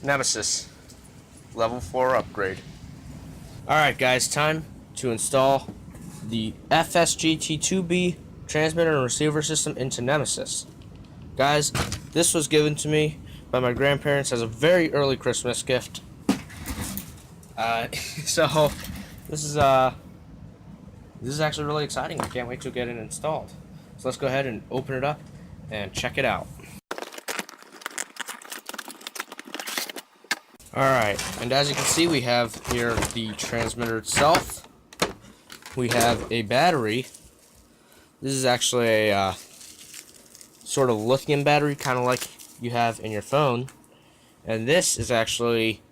Nemesis, level 4 upgrade. Alright guys, time to install the FSGT2B transmitter and receiver system into Nemesis. Guys, this was given to me by my grandparents as a very early Christmas gift. So this is actually really exciting. I can't wait to get it installed. So let's go ahead and open it up and check it out. Alright, and as you can see, we have here the transmitter itself. We have a battery. This is actually a sort of lithium battery, kind of like you have in your phone. And this is actually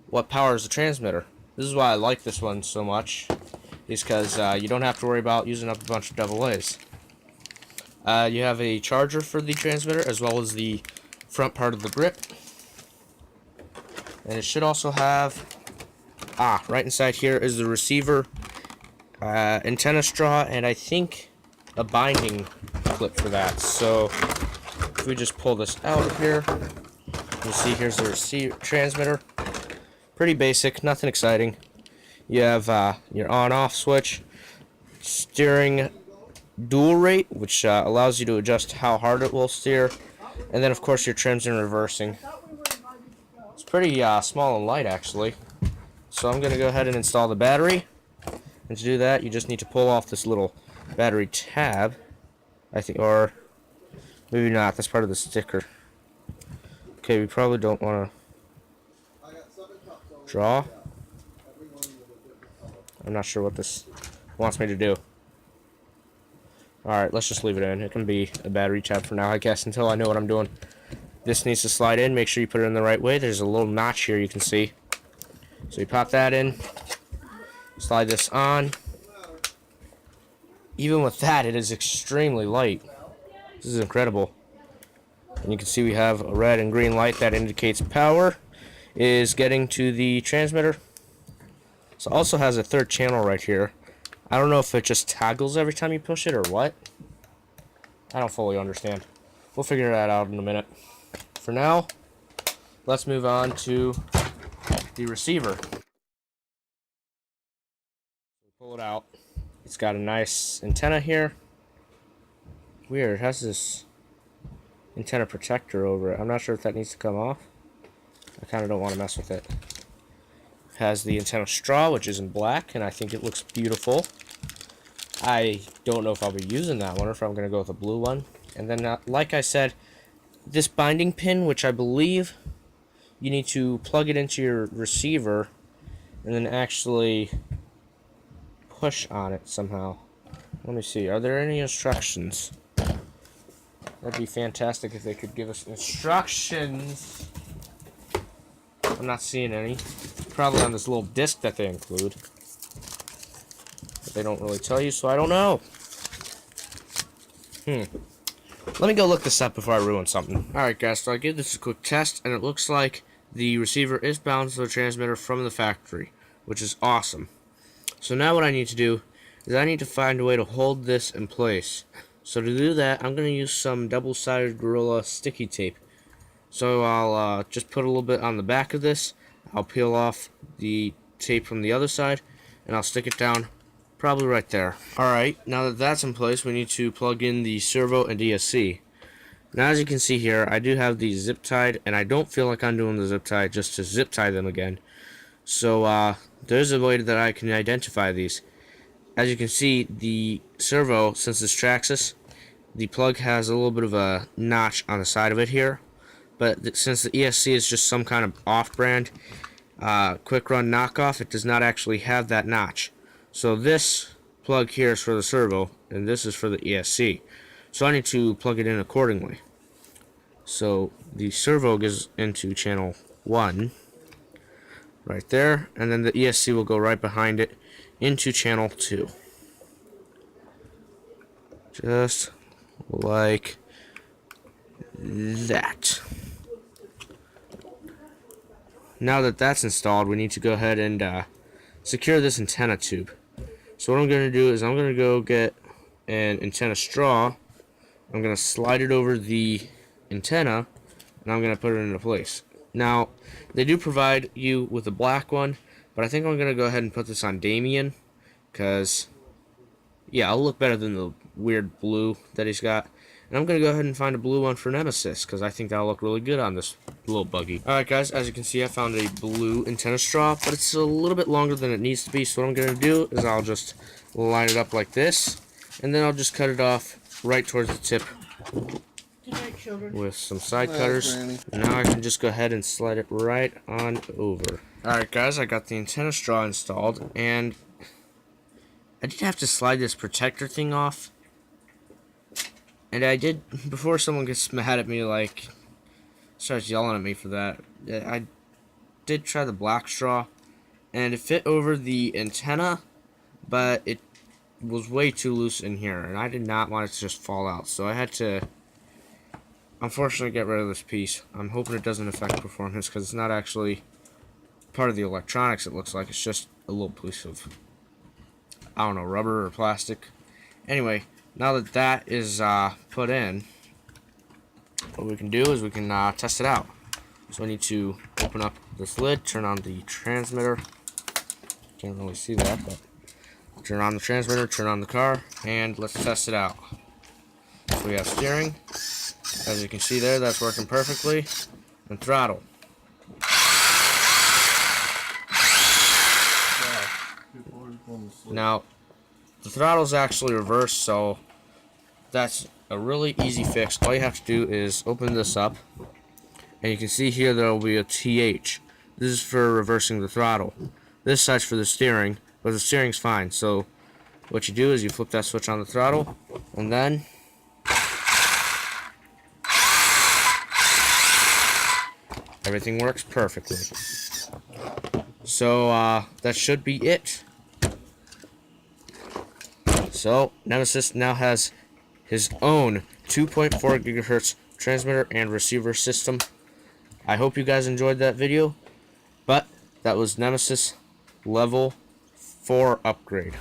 what powers the transmitter. This is why I like this one so much, is because you don't have to worry about using up a bunch of AA's. You have a charger for the transmitter, as well as the front part of the grip. And it should also have, right inside here is the receiver antenna straw, and I think a binding clip for that. So if we just pull this out of here, you see here's the receiver transmitter. Pretty basic, nothing exciting. You have your on-off switch, steering dual rate, which allows you to adjust how hard it will steer, and then of course your trims and reversing. Pretty small and light, actually. So I'm gonna go ahead and install the battery, and to do that you just need to pull off this little battery tab, I think, or maybe not, that's part of the sticker. Okay, we probably don't want to draw. I'm not sure what this wants me to do. Alright, let's just leave it in. It can be a battery tab for now, I guess, until I know what I'm doing. This needs to slide in. Make sure you put it in the right way. There's a little notch here you can see. So you pop that in. Slide this on. Even with that, it is extremely light. This is incredible. And you can see we have a red and green light that indicates power is getting to the transmitter. So it also has a third channel right here. I don't know if it just toggles every time you push it or what. I don't fully understand. We'll figure that out in a minute. For now, let's move on to the receiver. Pull it out. It's got a nice antenna here. Weird, it has this antenna protector over it. I'm not sure if that needs to come off. I kind of don't want to mess with it. It has the antenna straw, which is in black, and I think it looks beautiful. I don't know if I'll be using that one or if I'm going to go with a blue one. And then, like I said, this binding pin, which I believe you need to plug it into your receiver and then actually push on it somehow. Let me see, are there any instructions? That'd be fantastic if they could give us instructions. I'm not seeing any. Probably on this little disc that they include. But they don't really tell you, so I don't know. Let me go look this up before I ruin something. Alright guys, so I gave this a quick test, and it looks like the receiver is bound to the transmitter from the factory, which is awesome. So now what I need to do is I need to find a way to hold this in place. So to do that, I'm going to use some double-sided Gorilla sticky tape. So I'll just put a little bit on the back of this, I'll peel off the tape from the other side, and I'll stick it down probably right there. Alright, now that that's in place, we need to plug in the servo and ESC. Now as you can see here, I do have these zip tied, and I don't feel like I'm doing the zip tie just to zip tie them again. So there's a way that I can identify these. As you can see, the servo, since it's Traxxas, the plug has a little bit of a notch on the side of it here. But since the ESC is just some kind of off-brand quick run knockoff, it does not actually have that notch. So this plug here is for the servo, and this is for the ESC. So I need to plug it in accordingly. So the servo goes into channel 1, right there, and then the ESC will go right behind it into channel 2. Just like that. Now that that's installed, we need to go ahead and secure this antenna tube. So what I'm going to do is I'm going to go get an antenna straw. I'm going to slide it over the antenna, and I'm going to put it into place. Now, they do provide you with a black one, but I think I'm going to go ahead and put this on Damien, because, yeah, I'll look better than the weird blue that he's got. And I'm going to go ahead and find a blue one for Nemesis, because I think that'll look really good on this little buggy. Alright guys, as you can see, I found a blue antenna straw, but it's a little bit longer than it needs to be, so what I'm going to do is I'll just line it up like this, and then I'll just cut it off right towards the tip with some side cutters. Now I can just go ahead and slide it right on over. Alright guys, I got the antenna straw installed, and I did have to slide this protector thing off. And I did, before someone gets mad at me, like, starts yelling at me for that, I did try the black straw, and it fit over the antenna, but it was way too loose in here, and I did not want it to just fall out, so I had to, unfortunately, get rid of this piece. I'm hoping it doesn't affect performance, because it's not actually part of the electronics, it looks like. It's just a little piece of, I don't know, rubber or plastic. Anyway, now that that is put in, what we can do is we can test it out. So I need to open up this lid, turn on the transmitter. Can't really see that, but turn on the transmitter, turn on the car, and let's test it out. So we have steering. As you can see there, that's working perfectly. And throttle. Now, the throttle's actually reversed, so that's a really easy fix. All you have to do is open this up, and you can see here there will be a TH. This is for reversing the throttle. This side's for the steering, but the steering's fine. So what you do is you flip that switch on the throttle, and then everything works perfectly. So that should be it. So Nemesis now has his own 2.4 gigahertz transmitter and receiver system. I hope you guys enjoyed that video, but that was Nemesis level 4 upgrade.